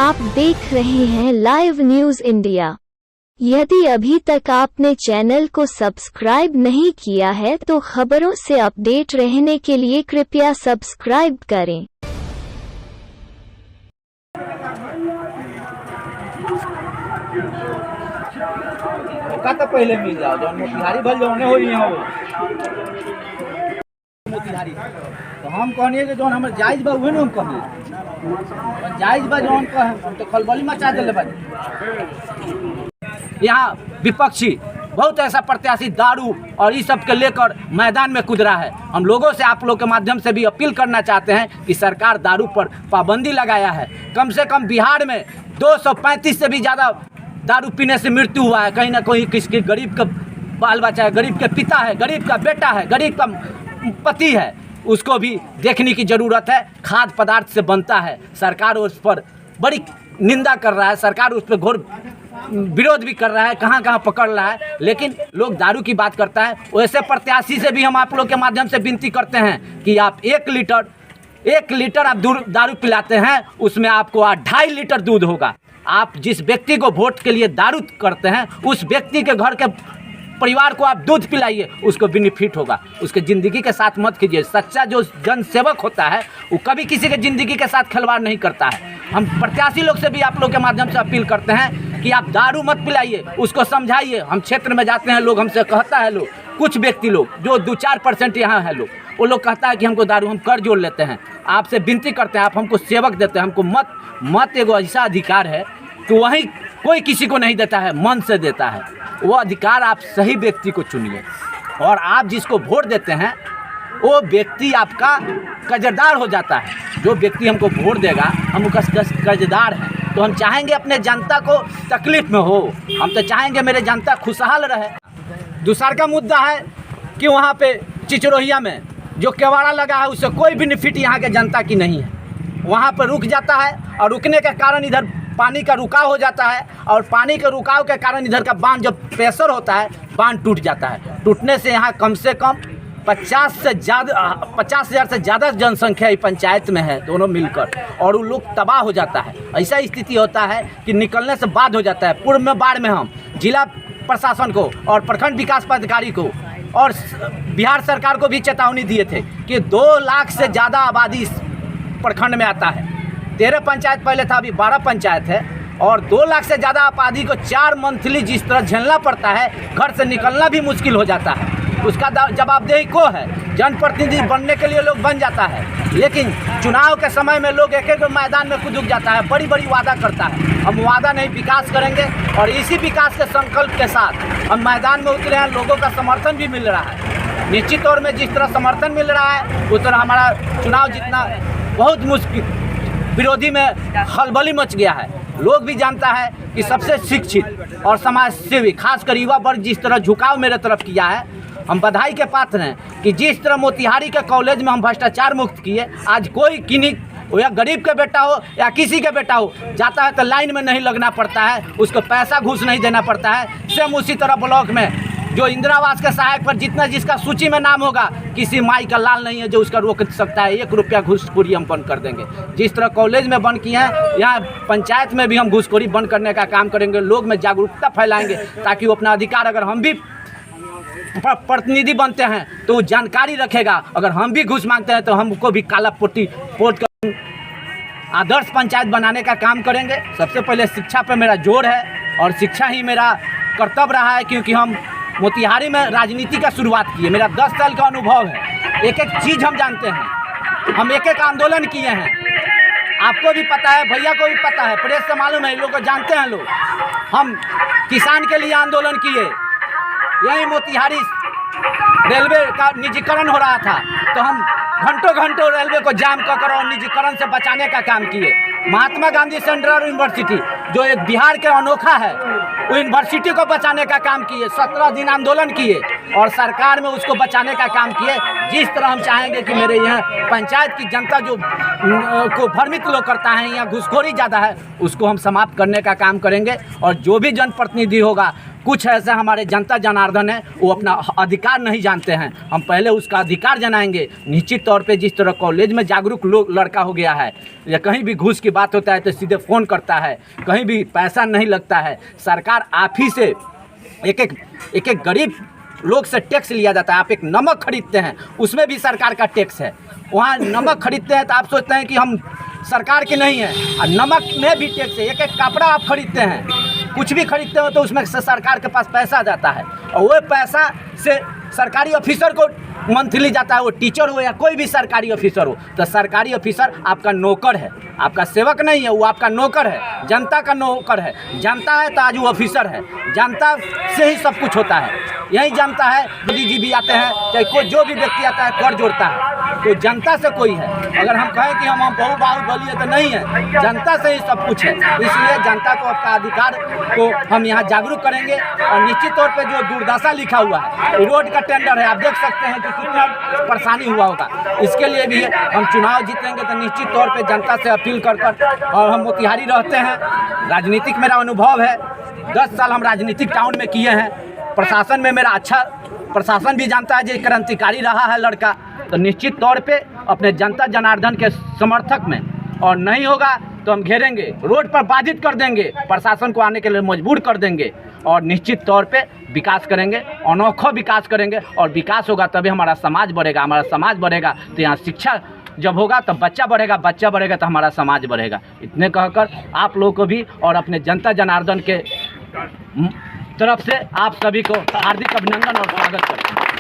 आप देख रहे हैं लाइव न्यूज इंडिया। यदि अभी तक आपने चैनल को सब्सक्राइब नहीं किया है तो खबरों से अपडेट रहने के लिए कृपया सब्सक्राइब करें। मौका तो पहले मिल जाओ जो मोतिहारी भल जो हो रही हो मोतिहारी तो हम कहनी कि जौन हमारे जायज बा उहे न हम कहनी जायज बा जौन कह हम तो खलबली मचा देले बानी। यहाँ विपक्षी बहुत ऐसा प्रत्याशी दारू और इस सब के लेकर मैदान में कूद रहा है। हम लोगों से आप लोग के माध्यम से भी अपील करना चाहते हैं कि सरकार दारू पर पाबंदी लगाया है। कम से कम बिहार में 235 से भी ज़्यादा दारू पीने से मृत्यु हुआ है। कहीं ना कहीं किसी गरीब का बाल बच्चा है, गरीब के पिता है, गरीब का बेटा है, गरीब का पति है, उसको भी देखने की ज़रूरत है। खाद्य पदार्थ से बनता है, सरकार उस पर बड़ी निंदा कर रहा है, सरकार उस पर घोर विरोध भी कर रहा है, कहाँ कहाँ पकड़ रहा है, लेकिन लोग दारू की बात करता है। वैसे प्रत्याशी से भी हम आप लोग के माध्यम से विनती करते हैं कि आप 1 लीटर आप दारू पिलाते हैं, उसमें आपको 2.5 लीटर दूध होगा। आप जिस व्यक्ति को वोट के लिए दारू करते हैं उस व्यक्ति के घर के परिवार को आप दूध पिलाइए, उसको बेनिफिट होगा। उसके ज़िंदगी के साथ मत कीजिए। सच्चा जो जन सेवक होता है वो कभी किसी के ज़िंदगी के साथ खिलवाड़ नहीं करता है। हम प्रत्याशी लोग से भी आप लोग के माध्यम से अपील करते हैं कि आप दारू मत पिलाइए, उसको समझाइए। हम क्षेत्र में जाते हैं, लोग हमसे कहता है, लोग कुछ व्यक्ति लोग जो 2-4% यहाँ है लोग, वो लोग कहता है कि हमको दारू, हम कर जोड़ लेते हैं। आपसे विनती करते हैं, आप हमको सेवक देते हैं, हमको मत एगो ऐसा अधिकार है कि वहीं कोई किसी को नहीं देता है, मन से देता है। वो अधिकार आप सही व्यक्ति को चुनिए और आप जिसको वोट देते हैं वो व्यक्ति आपका कर्जदार हो जाता है। जो व्यक्ति हमको वोट देगा हम उसका कर्जदार हैं, तो हम चाहेंगे अपने जनता को तकलीफ में हो, हम तो चाहेंगे मेरे जनता खुशहाल रहे। दूसरा का मुद्दा है कि वहाँ पे चिचरोहिया में जो केवाड़ा लगा है उससे कोई बेनिफिट यहाँ के जनता की नहीं है। वहाँ पर रुक जाता है और रुकने के कारण इधर पानी का रुकाव हो जाता है और पानी के रुकाव के कारण इधर का बांध जब प्रेशर होता है बांध टूट जाता है। टूटने से यहाँ कम से कम 50,000 से ज़्यादा जनसंख्या इस पंचायत में है, दोनों मिलकर, और वो लोग तबाह हो जाता है। ऐसा स्थिति होता है कि निकलने से बाद हो जाता है। पूर्व में बाढ़ में हम जिला प्रशासन को और प्रखंड विकास पदाधिकारी को और बिहार सरकार को भी चेतावनी दिए थे कि 2 लाख से ज़्यादा आबादी इस प्रखंड में आता है। 13 पंचायत पहले था, अभी 12 पंचायत है और 2 लाख से ज़्यादा आबादी को 4 मंथली जिस तरह झेलना पड़ता है, घर से निकलना भी मुश्किल हो जाता है। उसका जवाबदेही को है। जनप्रतिनिधि बनने के लिए लोग बन जाता है, लेकिन चुनाव के समय में लोग एक मैदान में कूद जाता है, बड़ी बड़ी वादा करता है। हम वादा नहीं, विकास करेंगे और इसी विकास के संकल्प के साथ हम मैदान में उतरे हैं। लोगों का समर्थन भी मिल रहा है। निश्चित तौर में जिस तरह समर्थन मिल रहा है उस तरह हमारा चुनाव जीतना बहुत मुश्किल, विरोधी में खलबली मच गया है। लोग भी जानता है कि सबसे शिक्षित और समाज सेवी खासकर युवा वर्ग जिस तरह झुकाव मेरे तरफ किया है, हम बधाई के पात्र हैं कि जिस तरह मोतिहारी के कॉलेज में हम भ्रष्टाचार मुक्त किए, आज कोई किन्हीं या गरीब का बेटा हो या किसी का बेटा हो जाता है तो लाइन में नहीं लगना पड़ता है, उसको पैसा घूस नहीं देना पड़ता है। सेम उसी तरह ब्लॉक में जो इंदिरा आवास के सहायक पर जितना जिसका सूची में नाम होगा, किसी माई का लाल नहीं है जो उसका रोक सकता है। 1 रुपया घूसखोरी हम बंद कर देंगे। जिस तरह कॉलेज में बंद किए हैं, यहाँ पंचायत में भी हम घूसखोरी बंद करने का काम करेंगे। लोग में जागरूकता फैलाएंगे ताकि वो अपना अधिकार, अगर हम भी प्रतिनिधि बनते हैं तो वो जानकारी रखेगा। अगर हम भी घूस मांगते हैं तो हमको भी काला पोटी पोत कर आदर्श पंचायत बनाने का काम करेंगे। सबसे पहले शिक्षा पर मेरा जोर है और शिक्षा ही मेरा कर्तव्य रहा है, क्योंकि हम मोतिहारी में राजनीति का शुरुआत की है। मेरा 10 साल का अनुभव है, एक एक चीज़ हम जानते हैं। हम एक एक आंदोलन किए हैं, आपको भी पता है, भैया को भी पता है, प्रेस से मालूम है, लोग को जानते हैं लोग। हम किसान के लिए आंदोलन किए, यही मोतिहारी रेलवे का निजीकरण हो रहा था तो हम घंटों रेलवे को जाम कर और निजीकरण से बचाने का काम किए। महात्मा गांधी सेंट्रल यूनिवर्सिटी जो एक बिहार के अनोखा है, वो यूनिवर्सिटी को बचाने का काम किए। 17 दिन आंदोलन किए और सरकार में उसको बचाने का काम किए। जिस तरह हम चाहेंगे कि मेरे यहाँ पंचायत की जनता जो को भ्रमित लोग करता है, यहाँ घूसखोरी ज़्यादा है, उसको हम समाप्त करने का काम करेंगे। और जो भी जनप्रतिनिधि होगा कुछ ऐसा हमारे जनता जनार्दन है वो अपना अधिकार नहीं जानते हैं। हम पहले उसका अधिकार जनाएंगे। निश्चित तौर पे जिस तरह कॉलेज में जागरूक लोग लड़का हो गया है, या कहीं भी घूस की बात होता है तो सीधे फ़ोन करता है, कहीं भी पैसा नहीं लगता है। सरकार आप ही से एक गरीब लोग से टैक्स लिया जाता है। आप एक नमक खरीदते हैं उसमें भी सरकार का टैक्स है। वहाँ नमक खरीदते हैं तो आप सोचते हैं कि हम सरकार के नहीं हैं, और नमक में भी टैक्स है। एक कपड़ा आप खरीदते हैं, कुछ भी खरीदते हो तो उसमें से सरकार के पास पैसा जाता है, और वो पैसा से सरकारी ऑफिसर को मंथली जाता है। वो टीचर हो या कोई भी सरकारी ऑफिसर हो, तो सरकारी ऑफिसर आपका नौकर है, आपका सेवक नहीं है, वो आपका नौकर है, जनता का नौकर है। जनता है तो आज वो ऑफिसर है। जनता से ही सब कुछ होता है। यही जनता है, मोदी जी भी आते हैं, चाहे कोई जो भी व्यक्ति आता है कर जोड़ता है, तो जनता से कोई है। अगर हम कहें कि हम बाहुबली है तो नहीं है, जनता से ही सब कुछ है। इसलिए जनता को आपका अधिकार को हम यहाँ जागरूक करेंगे। और निश्चित तौर पे जो दुर्दशा लिखा हुआ है, रोड का टेंडर है, आप देख सकते हैं कि कितना परेशानी हुआ होगा। इसके लिए भी हम चुनाव जीतेंगे तो निश्चित तौर पे जनता से अपील कर और हम मोतिहारी रहते हैं, राजनीतिक मेरा अनुभव है, 10 साल हम राजनीतिक टाउन में किए हैं। प्रशासन में मेरा अच्छा, प्रशासन भी जानता है जो क्रांतिकारी रहा है लड़का, तो निश्चित तौर पे अपने जनता जनार्दन के समर्थक में, और नहीं होगा तो हम घेरेंगे, रोड पर बाधित कर देंगे, प्रशासन को आने के लिए मजबूर कर देंगे, और निश्चित तौर पे विकास करेंगे, अनोखा विकास करेंगे। और विकास होगा तभी हमारा समाज बढ़ेगा। हमारा समाज बढ़ेगा तो यहाँ शिक्षा जब होगा तो बच्चा बढ़ेगा, बच्चा बढ़ेगा तो हमारा समाज बढ़ेगा। इतने कहकर आप लोगों को भी और अपने जनता जनार्दन के तरफ से आप सभी को हार्दिक अभिनंदन और स्वागत करते हैं।